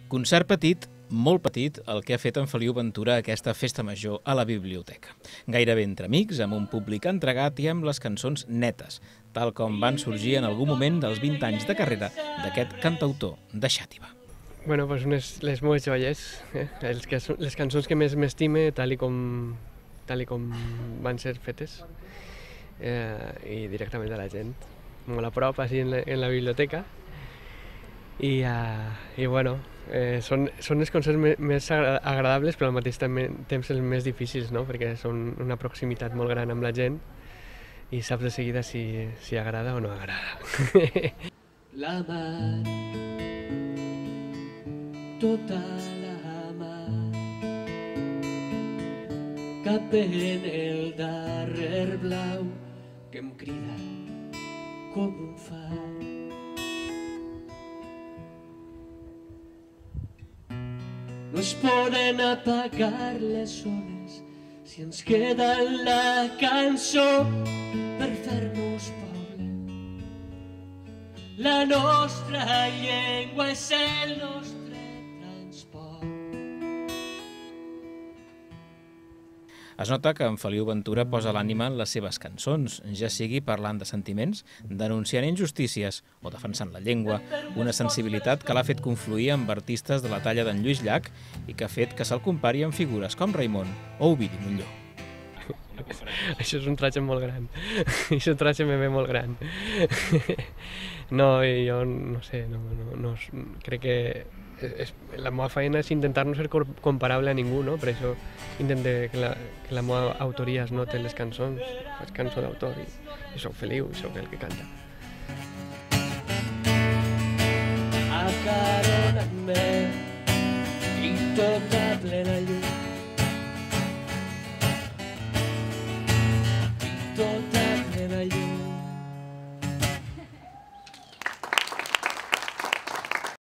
Concert petit, molt petit, el que ha fet en Feliu Ventura aquesta festa major a la biblioteca. Gairebé entre amics, amb un públic entregat i amb les cançons netes, tal com van sorgir en algun moment dels 20 anys de carrera d'aquest cantautor de Xàtiva. Bueno, pues les meves joies, les cançons que més m'estime, tal i com van ser fetes, i directament de la gent, molt a prop, així en la biblioteca. I bueno, són els concerts més agradables, però al mateix temps els més difícils, no? Perquè són una proximitat molt gran amb la gent i saps de seguida si agrada o no agrada. La mar, tota la mar, cap en el darrer blau que em crida com un far. No es poden apagar les ones si ens queda la cançó per fer-nos poble. La nostra llengua és el nostre transport. Es nota que en Feliu Ventura posa l'ànima en les seves cançons, ja sigui parlant de sentiments, denunciant injustícies o defensant la llengua, una sensibilitat que l'ha fet confluir amb artistes de la talla d'en Lluís Llach i que ha fet que se'l compari amb figures com Raimon o Ovidi Montllor. Això és un tratge molt gran, és un tratge molt gran. No, jo no sé, crec que la meva feina és intentar no ser comparable a ningú, no? Per això intento que la meva autoria es noti en les cançons, faig cançó d'autor i soc Feliu, soc el que canta.